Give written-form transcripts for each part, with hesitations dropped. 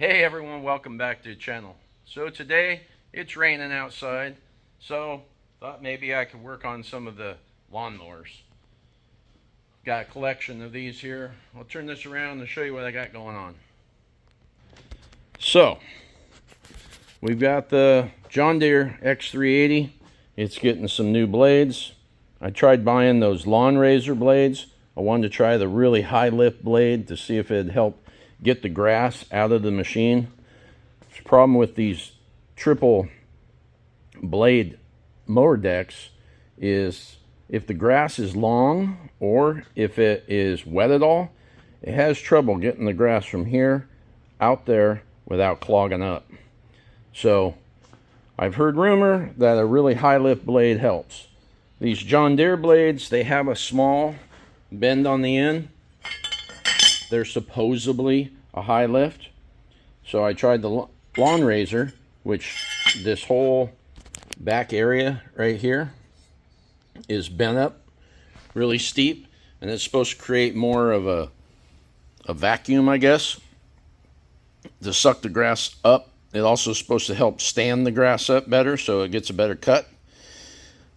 Hey everyone, welcome back to the channel. So today it's raining outside, so thought maybe I could work on some of the lawnmowers. Got a collection of these here. I'll turn this around and show you what I got going on. So we've got the John Deere X380. It's getting some new blades. I tried buying those lawn razor blades. I wanted to try the really high lift blade to see if it'd help get the grass out of the machine. The problem with these triple blade mower decks is if the grass is long or if it is wet at all, it has trouble getting the grass from here out there without clogging up. So I've heard rumor that a really high lift blade helps. These John Deere blades, they have a small bend on the end. They're supposedly a high lift. So I tried the lawn razor, which this whole back area right here is bent up really steep, and it's supposed to create more of a vacuum, I guess, to suck the grass up. It's also supposed to help stand the grass up better so it gets a better cut.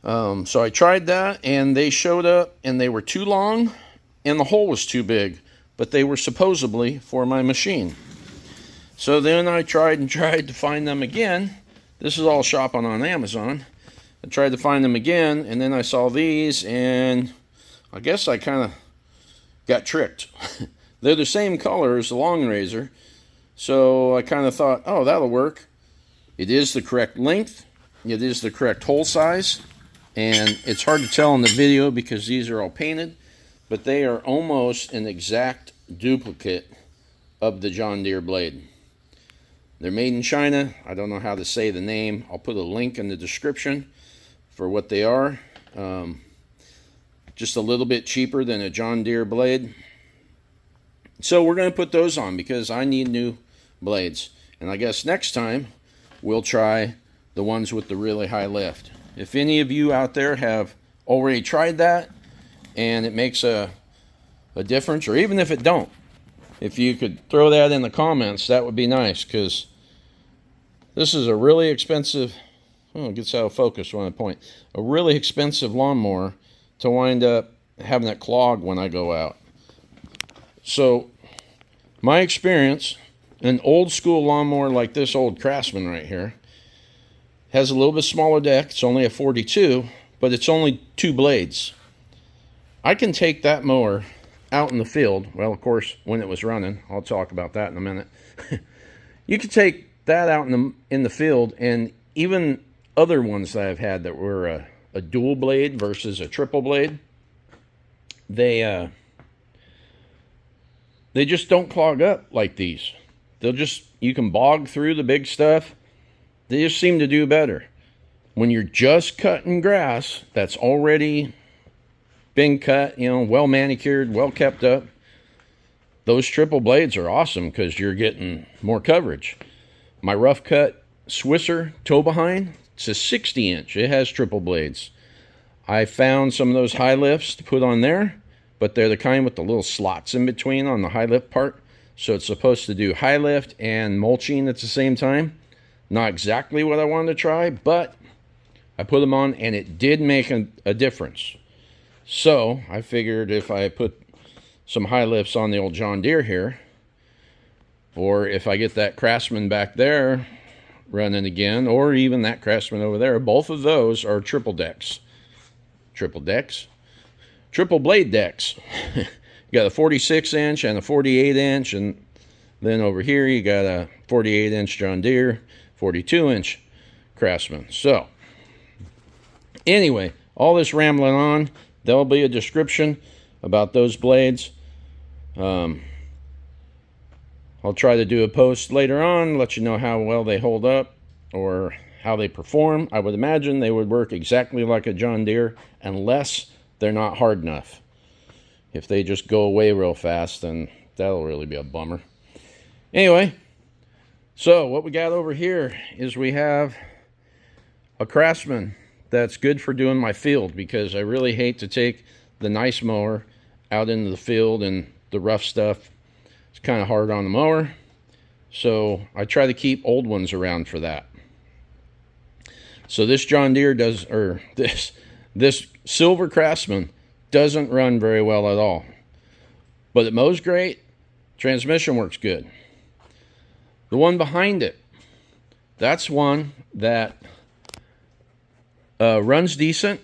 So I tried that, and they showed up, and they were too long, and the hole was too big, but they were supposedly for my machine. So then I tried to find them again. This is all shopping on Amazon. I tried to find them again, and then I saw these, and I guess I kind of got tricked. They're the same color as the long razor, so I kind of thought, oh, that'll work. It is the correct length. It is the correct hole size. And it's hard to tell in the video because these are all painted, but they are almost an exact duplicate of the John Deere blade. They're made in China. I don't know how to say the name. I'll put a link in the description for what they are. Just a little bit cheaper than a John Deere blade. So we're going to put those on because I need new blades. And I guess next time we'll try the ones with the really high lift. If any of you out there have already tried that and it makes a difference, or even if it don't, if you could throw that in the comments, that would be nice, because this is a really expensive, oh, it gets out of focus when I point, a really expensive lawnmower to wind up having it clog when I go out. So my experience, an old school lawnmower like this old Craftsman right here has a little bit smaller deck. It's only a 42, but it's only 2 blades. I can take that mower out in the field. Well, of course, when it was running, I'll talk about that in a minute. You could take that out in the field, and even other ones that I've had that were a dual blade versus a triple blade, they just don't clog up like these. You can bog through the big stuff. They just seem to do better. When you're just cutting grass that's already been cut, well manicured, well kept up, those triple blades are awesome because you're getting more coverage. My rough cut Swisser tow behind, it's a 60-inch. It has triple blades. I found some of those high lifts to put on there, but they're the kind with the little slots in between on the high lift part. So it's supposed to do high lift and mulching at the same time. Not exactly what I wanted to try, but I put them on and it did make a difference. So I figured if I put some high lifts on the old John Deere here, or if I get that Craftsman back there running again, or even that Craftsman over there, both of those are triple decks. Triple decks? Triple blade decks. You got a 46-inch and a 48-inch, and then over here you got a 48-inch John Deere, 42-inch Craftsman. So, anyway, all this rambling on, there'll be a description about those blades. I'll try to do a post later on, let you know how well they hold up or how they perform. I would imagine they would work exactly like a John Deere unless they're not hard enough. If they just go away real fast, then that'll really be a bummer. Anyway, so what we got over here is we have a Craftsman that's good for doing my field, because I really hate to take the nice mower out into the field and the rough stuff. It's kind of hard on the mower. So I try to keep old ones around for that. So this John Deere does, or this Silver Craftsman doesn't run very well at all. But it mows great. Transmission works good. The one behind it, that's one that runs decent.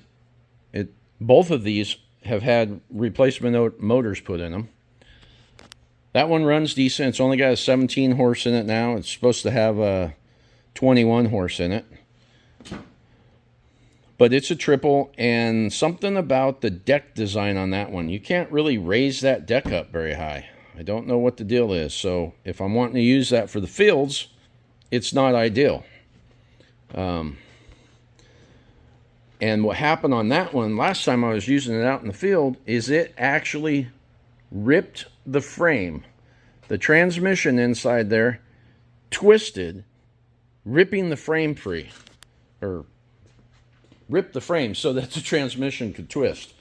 Both of these have had replacement motors put in them. That one runs decent. It's only got a 17 horse in it now. It's supposed to have a 21 horse in it. But it's a triple, and something about the deck design on that one. You can't really raise that deck up very high. I don't know what the deal is. So if I'm wanting to use that for the fields, it's not ideal. And what happened on that one, last time I was using it out in the field, is it actually ripped the frame. The transmission inside there twisted, ripping the frame free. Or ripped the frame so that the transmission could twist.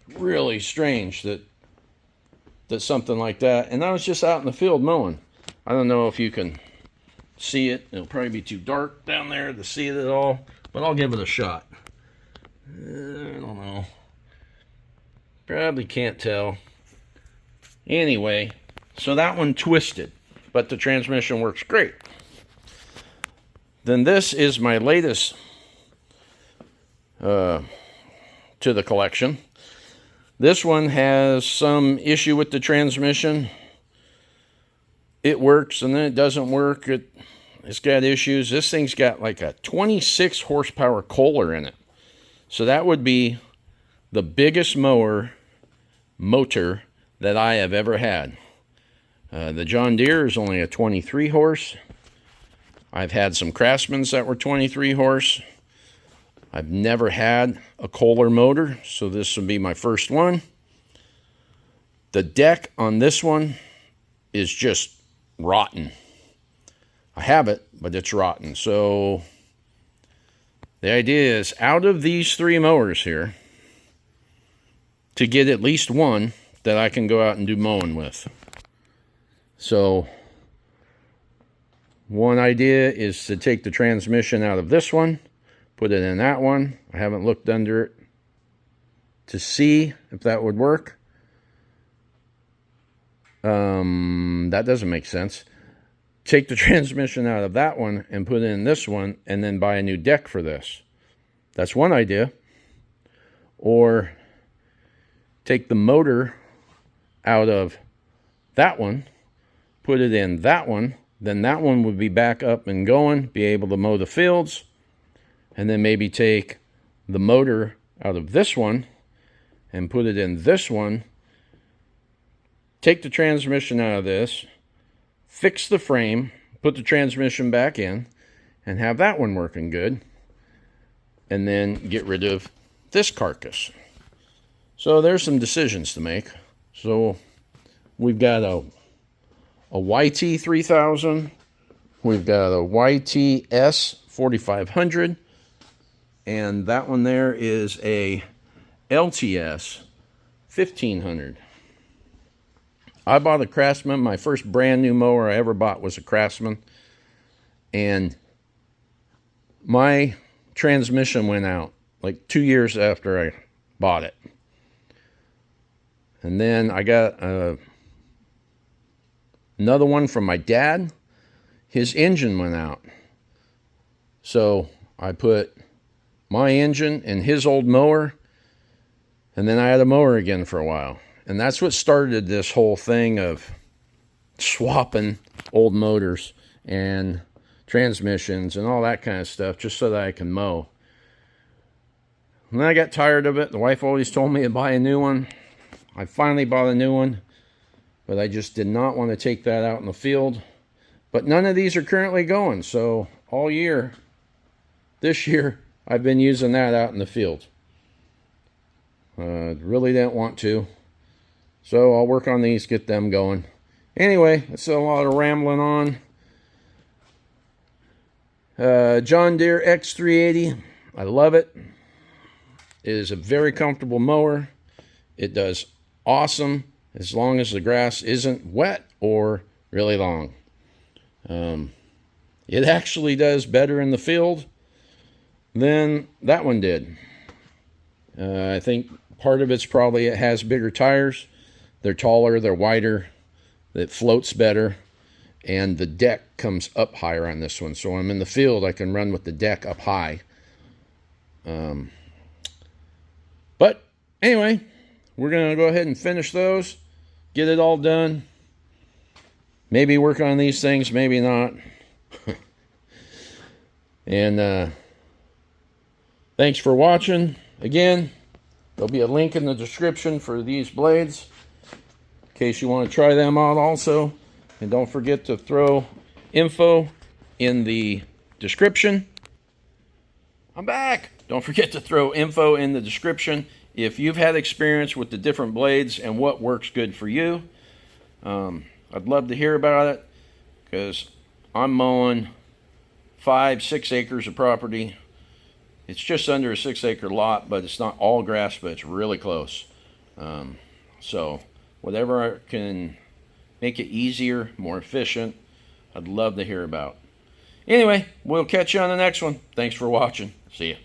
Really strange that something like that. And I was just out in the field mowing. I don't know if you can see it. It'll probably be too dark down there to see it at all, but I'll give it a shot. I don't know. Probably can't tell. Anyway, so that one twisted, but the transmission works great. Then this is my latest to the collection. This one has some issue with the transmission. It works and then it doesn't work. It's got issues. This thing's got like a 26 horsepower Kohler in it. So that would be the biggest motor that I have ever had. The John Deere is only a 23 horse. I've had some Craftsmans that were 23 horse. I've never had a Kohler motor, so this will be my first one. The deck on this one is just rotten. I have it, but it's rotten. So the idea is, out of these three mowers here, to get at least one that I can go out and do mowing with. So one idea is to take the transmission out of this one, put it in that one. I haven't looked under it to see if that would work. That doesn't make sense. Take the transmission out of that one and put it in this one, and then buy a new deck for this. That's one idea. Or take the motor out of that one, put it in that one, then that one would be back up and going, be able to mow the fields, and then maybe take the motor out of this one and put it in this one, take the transmission out of this, fix the frame, put the transmission back in, and have that one working good, and then get rid of this carcass. So there's some decisions to make. So we've got a YT 3000, we've got a YTS 4500, and that one there is a LTS 1500. I bought a Craftsman. My first brand new mower I ever bought was a Craftsman, and my transmission went out like 2 years after I bought it. And then I got another one from my dad. His engine went out. So I put my engine in his old mower, and then I had a mower again for a while. And that's what started this whole thing of swapping old motors and transmissions and all that kind of stuff just so that I can mow. And then I got tired of it. The wife always told me to buy a new one. I finally bought a new one, but I just did not want to take that out in the field. But none of these are currently going, so all year, this year, I've been using that out in the field. Really didn't want to, so I'll work on these, get them going. Anyway, that's a lot of rambling on. John Deere X380, I love it. It is a very comfortable mower. It does awesome as long as the grass isn't wet or really long. It actually does better in the field than that one did. I think part of it's probably it has bigger tires. They're taller, they're wider, it floats better, and the deck comes up higher on this one. So when I'm in the field, I can run with the deck up high. But anyway, we're going to go ahead and finish those, get it all done. Maybe work on these things, maybe not. And thanks for watching. Again, there'll be a link in the description for these blades in case you want to try them out also. And don't forget to throw info in the description. I'm back. Don't forget to throw info in the description if you've had experience with the different blades and what works good for you. I'd love to hear about it because I'm mowing 5-6 acres of property. It's just under a 6-acre lot, but it's not all grass, but it's really close. So whatever can make it easier, more efficient, I'd love to hear about. Anyway, we'll catch you on the next one. Thanks for watching. See ya.